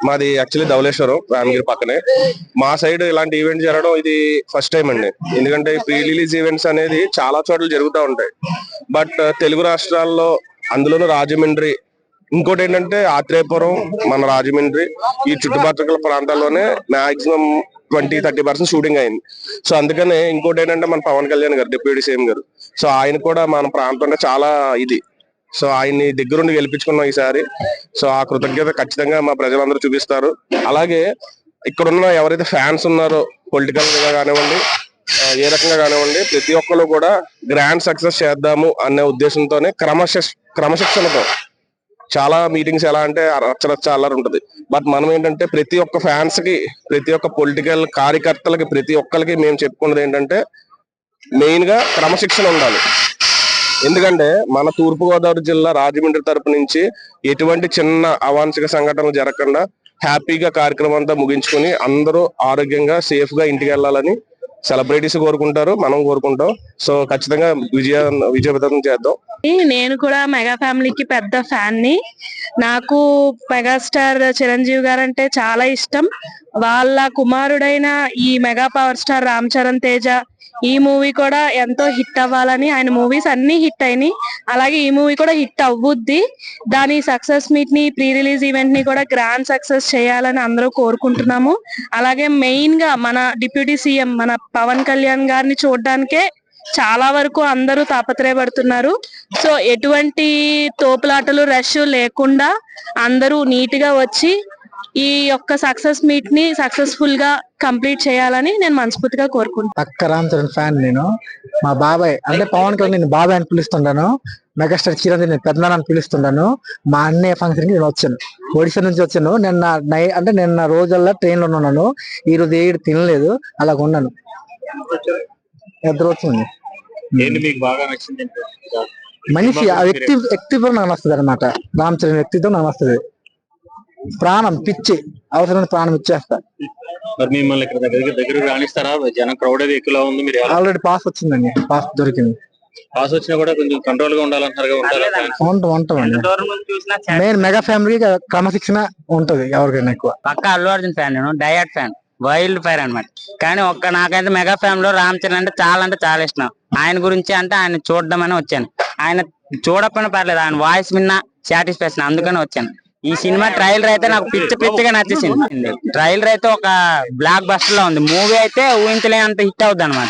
మాది యాక్చువల్లీ ధవళేశ్వరం రామగిరి పక్కనే. మా సైడ్ ఇలాంటి ఈవెంట్ జరగడం ఇది ఫస్ట్ టైం అండి. ఎందుకంటే ప్రీ రిలీజ్ ఈవెంట్స్ అనేది చాలా చోట్ల జరుగుతూ ఉంటాయి. బట్ తెలుగు రాష్ట్రాల్లో అందులోనూ రాజమండ్రి, ఇంకోటి ఏంటంటే ఆత్రేయపురం, మన రాజమండ్రి ఈ చుట్టుపక్కల ప్రాంతాల్లోనే మాక్సిమం 20-30% షూటింగ్ అయింది. సో అందుకనే ఇంకోటి ఏంటంటే మన పవన్ కళ్యాణ్ గారు, డిప్యూటీ సీఎం గారు, సో ఆయన కూడా మన ప్రాంతంలో చాలా ఇది. సో ఆయన్ని దగ్గరుండి గెలిపించుకున్నాం ఈసారి. సో ఆ కృతజ్ఞత ఖచ్చితంగా మా ప్రజలందరూ చూపిస్తారు. అలాగే ఇక్కడున్న ఎవరైతే ఫ్యాన్స్ ఉన్నారో పొలిటికల్ గా కానివ్వండి, ఏ రకంగా కానివ్వండి, ప్రతి ఒక్కరు కూడా గ్రాండ్ సక్సెస్ చేద్దాము అనే ఉద్దేశంతోనే క్రమశిక్షణతో చాలా మీటింగ్స్ ఎలా అంటే రచ్చరచ్చ అల్లరి ఉంటది. బట్ మనం ఏంటంటే ప్రతి ఒక్క ఫ్యాన్స్ కి, ప్రతి ఒక్క పొలిటికల్ కార్యకర్తలకి, ప్రతి ఒక్కరికి మేము చెప్పుకున్నది ఏంటంటే మెయిన్ గా క్రమశిక్షణ ఉండాలి. ఎందుకంటే మన తూర్పుగోదావరి జిల్లా రాజమండ్రి తరపు నుంచి ఎటువంటి చిన్న అవాంఛిక సంఘటనలు జరగకుండా హ్యాపీగా కార్యక్రమం అంతా ముగించుకుని అందరూ ఆరోగ్యంగా సేఫ్ గా ఇంటికి వెళ్ళాలని సెలబ్రిటీస్ కోరుకుంటారు, మనం కోరుకుంటాం. సో ఖచ్చితంగా విజయవంతం చేద్దాం. నేను కూడా మెగా ఫ్యామిలీకి పెద్ద ఫ్యాన్ ని. నాకు మెగాస్టార్ చిరంజీవి గారు అంటే చాలా ఇష్టం. వాళ్ళ కుమారుడైన ఈ mega power star Ram Charan Teja ఈ మూవీ కూడా ఎంతో హిట్ అవ్వాలని, ఆయన మూవీస్ అన్ని హిట్ అయినాయి, అలాగే ఈ మూవీ కూడా హిట్ అవ్వుద్ది. దాని సక్సెస్ మీట్ ని, ప్రీ రిలీజ్ ఈవెంట్ ని కూడా గ్రాండ్ సక్సెస్ చేయాలని అందరూ కోరుకుంటున్నాము. అలాగే మెయిన్ గా మన డిప్యూటీ సీఎం మన పవన్ కళ్యాణ్ గారిని చూడడానికే చాలా వరకు అందరూ తాపత్రయపడుతున్నారు. సో ఎటువంటి తోపులాటలు రష్ లేకుండా అందరూ నీట్ గా వచ్చి ఈ యొక్క సక్సెస్ మీట్ ని సక్సెస్ఫుల్ గా కంప్లీట్ చేయాలని నేను మనస్ఫూర్తిగా కోరుకుంటున్నాను. పక్క రామ్ చరణ్ ఫ్యాన్ నేను. మా బాబాయ్ అంటే పవన్ కళ్యాణ్ నేను బాబాయ్ అని పిలుస్తుంటాను, మెగాస్టార్ చిరంజీవి నేను పెద్దనాన్న అని పిలుస్తుంటాను. మా అన్నయ్య ఫంక్షన్ కి నేను వచ్చాను, ఒడిశా నుంచి వచ్చాను. నిన్న రోజల్లా ట్రైన్ లో ఉన్నాను. ఈ రోజు ఏడు తినలేదు, అలాగ ఉన్నాను. వచ్చింది మనిషి ఆ వ్యక్తిత్వం నాకు నచ్చదు అనమాట. రామ్ చరణ్ వ్యక్తిత్వం నాకు నచ్చదు. ప్రాణం పిచ్చి, అవసరమైన ప్రాణం ఇచ్చేస్తా. ఆల్రెడీ పాస్ వచ్చిందండి, పాస్ దొరికింది. పాస్ వచ్చినా కూడా కొంచెం కంట్రోల్ గా ఉండాలంటారు. ఉంటామండి. మెయిన్ మెగా ఫ్యామిలీ క్రమశిక్షణ ఉంటది ఎవరికైనా. ఎక్కువ పక్క అల్లు అర్జున్ ఫ్యాన్, నేను డయాట్ ఫ్యాన్, వైల్డ్ ఫైర్ అనమాట. కానీ నాకైతే మెగా ఫ్యామిలీలో రామ్ చరణ్ అంటే చాలా ఇష్టం. ఆయన గురించి అంటే ఆయన చూడడం అని వచ్చాను. ఆయన చూడకపోయినా పర్లేదు, ఆయన వాయిస్ విన్నా సాటిస్ఫాక్షన్, అందుకని వచ్చాను. ఈ సినిమా ట్రైలర్ అయితే నాకు పిచ్చిగా నచ్చేసింది. ట్రైలర్ అయితే ఒక బ్లాక్ బస్టర్ లో ఉంది. మూవీ అయితే ఊహించలేనంత హిట్ అవుద్ది అనమాట.